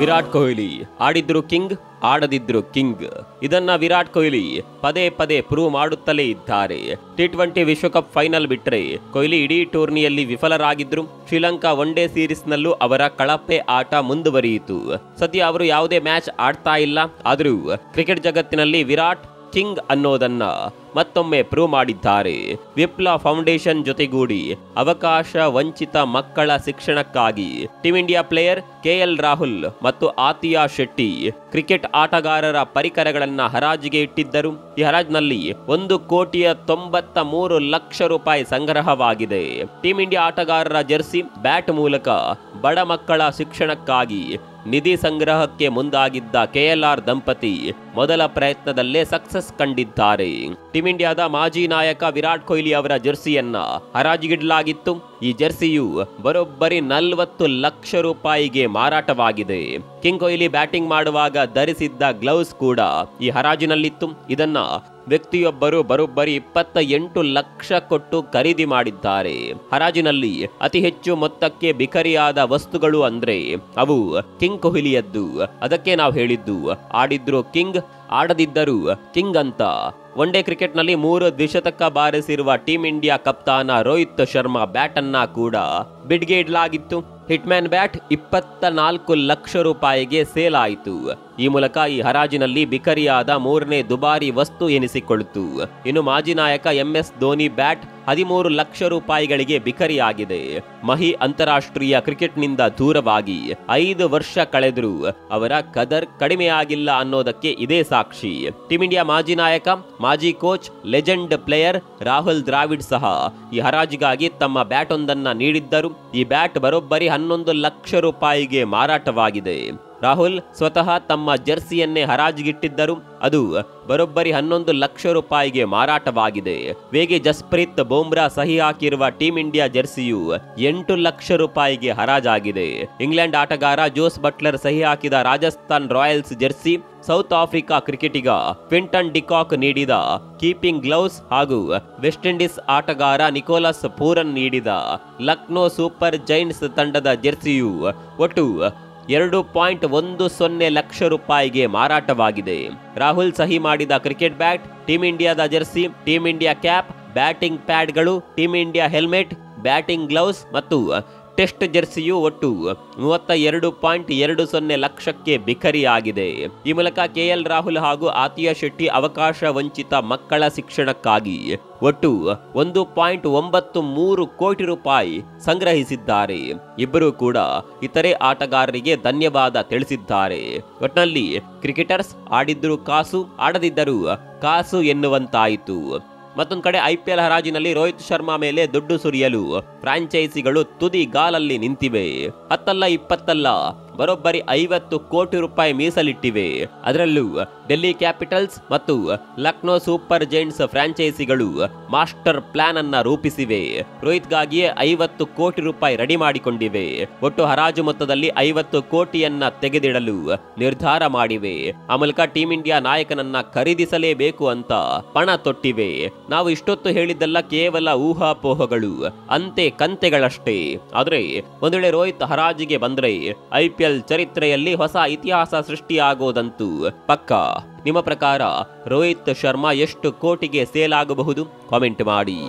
ವಿರಾಟ್ ಕೊಹ್ಲಿ ಆಡಿದ್ರು king, ಆಡದಿದ್ರು king. ಇದನ್ನ ವಿರಾಟ್ ಕೊಹ್ಲಿ ಪದೇ ಪದೇ ಪ್ರೂವ್ ಮಾಡುತ್ತಲೇ ಇದ್ದಾರೆ. T20 ವಿಶ್ವಕಪ್ ಫೈನಲ್ ಬಿಟ್ರೆ ಕೊಹ್ಲಿ ಇಡೀ ಟೂರ್ನಿಯಲ್ಲಿ ವಿಫಲರಾಗಿದ್ರು. ಶ್ರೀಲಂಕಾ ಒನ್ ಡೇ ಸೀರೀಸ್ನಲ್ಲೂ ಅವರ ಕಳಪೆ ಆಟ ಮುಂದುವರಿಯಿತು. ಸದ್ಯ ಅವರು ಯಾವುದೇ ಮ್ಯಾಚ್ ಆಡ್ತಾ ಇಲ್ಲ. ಆದರೂ ಕ್ರಿಕೆಟ್ ಜಗತ್ತಿನಲ್ಲಿ ವಿರಾಟ್ ಕಿಂಗ್ ಅನ್ನೋದನ್ನ ಮತ್ತೊಮ್ಮೆ ಪ್ರೂವ್ ಮಾಡಿದ್ದಾರೆ. ವಿಪ್ಲ ಫೌಂಡೇಶನ್ ಜೊತೆಗೂಡಿ ಅವಕಾಶ ವಂಚಿತ ಮಕ್ಕಳ ಶಿಕ್ಷಣಕ್ಕಾಗಿ team India player KL Rahul ಮತ್ತು ಆತಿಯಾ ಶೆಟ್ಟಿ ಕ್ರಿಕೆಟ್ ಆಟಗಾರರ ಪರಿಕರಗಳನ್ನ ಹರಾಜಿಗೆ ಇಟ್ಟಿದ್ದರು. ಈ ಹರಾಜಿನಲ್ಲಿ 1,93,00,000 ರೂಪಾಯಿ ಸಂಗ್ರಹವಾಗಿದೆ. ಟೀಮ್ ಇಂಡಿಯಾ ಆಟಗಾರರ ಜೆರ್ಸಿ, ಬ್ಯಾಟ್ ಮೂಲಕ ಬಡ ಮಕ್ಕಳ ಶಿಕ್ಷಣಕ್ಕಾಗಿ ನಿಧಿ ಸಂಗ್ರಹಕ್ಕೆ ಮುಂದಾಗಿದ್ದ KLR ದಂಪತಿ ಮೊದಲ ಪ್ರಯತ್ನದಲ್ಲೇ ಸಕ್ಸಸ್ ಕಂಡಿದ್ದಾರೆ. ಟೀಮ್ ಇಂಡಿಯಾದ ಮಾಜಿ ನಾಯಕ ವಿರಾಟ್ ಕೊಹ್ಲಿ ಅವರ ಜೆರ್ಸಿಯನ್ನ ಹರಾಜಿಗಿಡಲಾಗಿತ್ತು. ಈ ಜೆರ್ಸಿಯು ಬರೋಬ್ಬರಿ 40 ಲಕ್ಷ ರೂಪಾಯಿಗೆ ಮಾರಾಟವಾಗಿದೆ. ಕಿಂಗ್ ಕೊಹ್ಲಿ ಬ್ಯಾಟಿಂಗ್ ಮಾಡುವಾಗ ಧರಿಸಿದ್ದ ಗ್ಲೌಸ್ ಕೂಡ ಈ ಹರಾಜಿನಲ್ಲಿತ್ತು. ಇದನ್ನ ವ್ಯಕ್ತಿಯೊಬ್ಬರು ಬರೋಬ್ಬರಿ 28 ಲಕ್ಷ ಕೊಟ್ಟು ಖರೀದಿ ಮಾಡಿದ್ದಾರೆ. ಹರಾಜಿನಲ್ಲಿ ಅತಿ ಹೆಚ್ಚು ಮೊತ್ತಕ್ಕೆ ಬಿಕರಿಯಾದ ವಸ್ತುಗಳು ಅಂದ್ರೆ ಅವು ಕಿಂಗ್ ಕೊಹ್ಲಿಯದ್ದು. ಅದಕ್ಕೆ ನಾವು ಹೇಳಿದ್ದು ಆಡಿದ್ರು ಕಿಂಗ್, ಆಡದಿದ್ದರೂ ಕಿಂಗ್ ಅಂತ. ಒನ್ ಡೇ ಕ್ರಿಕೆಟ್ನಲ್ಲಿ 3 ದ್ವಿಶತಕ ಬಾರಿಸಿರುವ ಟೀಮ್ ಇಂಡಿಯಾ ಕಪ್ತಾನ ರೋಹಿತ್ ಶರ್ಮಾ ಬ್ಯಾಟ್ ಅನ್ನ ಕೂಡ ಬಿಡ್ಗೆ ಇಡಲಾಗಿತ್ತು. ಹಿಟ್ಮ್ಯಾನ್ ಬ್ಯಾಟ್ 24 ಲಕ್ಷ ರೂಪಾಯಿಗೆ ಸೇಲ್ ಆಯಿತು. ಈ ಮೂಲಕ ಈ ಹರಾಜಿನಲ್ಲಿ ಬಿಕರಿಯಾದ 3ನೇ ದುಬಾರಿ ವಸ್ತು ಎನಿಸಿಕೊಳ್ತು. ಇನ್ನು ಮಾಜಿ ನಾಯಕ MS ಧೋನಿ ಬ್ಯಾಟ್ 13 ಲಕ್ಷ ರೂಪಾಯಿಗಳಿಗೆ ಬಿಕರಿಯಾಗಿದೆ. ಮಹಿ ಅಂತಾರಾಷ್ಟ್ರೀಯ ಕ್ರಿಕೆಟ್ನಿಂದ ದೂರವಾಗಿ 5 ವರ್ಷ ಕಳೆದರೂ ಅವರ ಕದರ್ ಕಡಿಮೆಯಾಗಿಲ್ಲ ಅನ್ನೋದಕ್ಕೆ ಇದೇ ಸಾಕ್ಷಿ. ಟೀಮ್ ಇಂಡಿಯಾ ಮಾಜಿ ನಾಯಕ, ಮಾಜಿ coach, legend player Rahul Dravid ಸಹ ಈ ಹರಾಜಿಗಾಗಿ ತಮ್ಮ ಬ್ಯಾಟ್ ಒಂದನ್ನ ನೀಡಿದ್ದರು. ಈ ಬ್ಯಾಟ್ ಬರೋಬ್ಬರಿ 11 ಲಕ್ಷ ರೂಪಾಯಿಗೆ ಮಾರಾಟವಾಗಿದೆ. ರಾಹುಲ್ ಸ್ವತಃ ತಮ್ಮ ಜೆರ್ಸಿಯನ್ನೇ ಹರಾಜಿಗಿಟ್ಟಿದ್ದರು. ಅದು ಬರೋಬ್ಬರಿ 11 ಲಕ್ಷ ರೂಪಾಯಿಗೆ ಮಾರಾಟವಾಗಿದೆ. ವೇಗಿ ಜಸ್ಪ್ರೀತ್ ಬೂಮ್ರಾ ಸಹಿ ಹಾಕಿರುವ ಟೀಮ್ ಇಂಡಿಯಾ ಜೆರ್ಸಿಯು 8 ಲಕ್ಷ ರೂಪಾಯಿಗೆ ಹರಾಜಾಗಿದೆ. ಇಂಗ್ಲೆಂಡ್ ಆಟಗಾರ ಜೋಸ್ ಬಟ್ಲರ್ ಸಹಿ ಹಾಕಿದ Rajasthan Royals Jersey, south Africa ಕ್ರಿಕೆಟಿಗ ಕ್ವಿಂಟನ್ ಡಿಕಾಕ್ ನೀಡಿದ ಕೀಪಿಂಗ್ ಗ್ಲೌಸ್ ಹಾಗೂ ವೆಸ್ಟ್ ಇಂಡೀಸ್ ಆಟಗಾರ ನಿಕೋಲಸ್ ಪೂರನ್ ನೀಡಿದ ಲಕ್ನೋ ಸೂಪರ್ ಜೈಂಟ್ಸ್ ತಂಡದ ಜೆರ್ಸಿಯು ಒಟ್ಟು 2.10 ಲಕ್ಷ ರೂಪಾಯಿಗೆ ಮಾರಾಟವಾಗಿದೆ. ರಾಹುಲ್ ಸಹಿ ಮಾಡಿದ ಕ್ರಿಕೆಟ್ ಬ್ಯಾಟ್, ಟೀಮ್ ಇಂಡಿಯಾದ jersey, team India cap, batting ಪ್ಯಾಡ್ಗಳು, team India helmet, batting gloves ಮತ್ತು ಟೆಸ್ಟ್ ಜೆರ್ಸಿಯು ಒಟ್ಟು 32.20 ಲಕ್ಷಕ್ಕೆ ಬಿಕರಿಯಾಗಿದೆ. ಈ ಮೂಲಕ KL ರಾಹುಲ್ ಹಾಗೂ ಆತಿಯಾ ಶೆಟ್ಟಿ ಅವಕಾಶ ವಂಚಿತ ಮಕ್ಕಳ ಶಿಕ್ಷಣಕ್ಕಾಗಿ ಒಟ್ಟು 1.93 ಕೋಟಿ ರೂಪಾಯಿ ಸಂಗ್ರಹಿಸಿದ್ದಾರೆ. ಇಬ್ಬರು ಕೂಡ ಇತರೆ ಆಟಗಾರರಿಗೆ ಧನ್ಯವಾದ ತಿಳಿಸಿದ್ದಾರೆ. ಒಟ್ನಲ್ಲಿ ಕ್ರಿಕೆಟರ್ಸ್ ಆಡಿದ್ರು ಕಾಸು, ಆಡದಿದ್ದರೂ ಕಾಸು ಎನ್ನುವಂತಾಯಿತು. ಮತ್ತೊಂದು ಕಡೆ IPL ಹರಾಜಿನಲ್ಲಿ ರೋಹಿತ್ ಶರ್ಮಾ ಮೇಲೆ ದುಡ್ಡು ಸುರಿಯಲು ಫ್ರಾಂಚೈಸಿಗಳು ತುದಿ ಗಾಲಲ್ಲಿ ನಿಂತಿವೆ. 10 ಅಲ್ಲ 20 ಅಲ್ಲ, ಬರೋಬ್ಬರಿ 50 ಕೋಟಿ ರೂಪಾಯಿ ಮೀಸಲಿಟ್ಟಿವೆ. ಅದರಲ್ಲೂ ಡೆಲ್ಲಿ ಕ್ಯಾಪಿಟಲ್ಸ್ ಮತ್ತು ಲಕ್ನೋ ಸೂಪರ್ ಜೈಂಟ್ಸ್ ಫ್ರಾಂಚೈಸಿಗಳು ಮಾಸ್ಟರ್ ಪ್ಲಾನ್ ಅನ್ನ ರೂಪಿಸಿವೆ. ರೋಹಿತ್ಗಾಗಿಯೇ 50 ಕೋಟಿ ರೂಪಾಯಿ ರೆಡಿ ಮಾಡಿಕೊಂಡಿವೆ. ಒಟ್ಟು ಹರಾಜು ಮೊತ್ತದಲ್ಲಿ 50 ಕೋಟಿಯನ್ನ ತೆಗೆದಿಡಲು ನಿರ್ಧಾರ ಮಾಡಿವೆ. ಆ ಮೂಲಕ ಟೀಮ್ ಇಂಡಿಯಾ ನಾಯಕನನ್ನ ಖರೀದಿಸಲೇಬೇಕು ಅಂತ ಪಣ ತೊಟ್ಟಿವೆ. ನಾವು ಇಷ್ಟೊತ್ತು ಹೇಳಿದ್ದೆಲ್ಲ ಕೇವಲ ಊಹಾಪೋಹಗಳು, ಅಂತೆ ಕಂತೆಗಳಷ್ಟೇ. ಆದ್ರೆ ಒಂದು ವೇಳೆ ರೋಹಿತ್ ಹರಾಜಿಗೆ ಬಂದ್ರೆ IPL ಚರಿತ್ರೆಯಲ್ಲಿ ಹೊಸ ಇತಿಹಾಸ ಸೃಷ್ಟಿಯಾಗೋದಂತೂ ಪಕ್ಕಾ. ನಿಮ್ಮ ಪ್ರಕಾರ ರೋಹಿತ್ ಶರ್ಮಾ ಎಷ್ಟು ಕೋಟಿಗೆ ಸೇಲ್ ಆಗಬಹುದು? ಕಾಮೆಂಟ್ ಮಾಡಿ.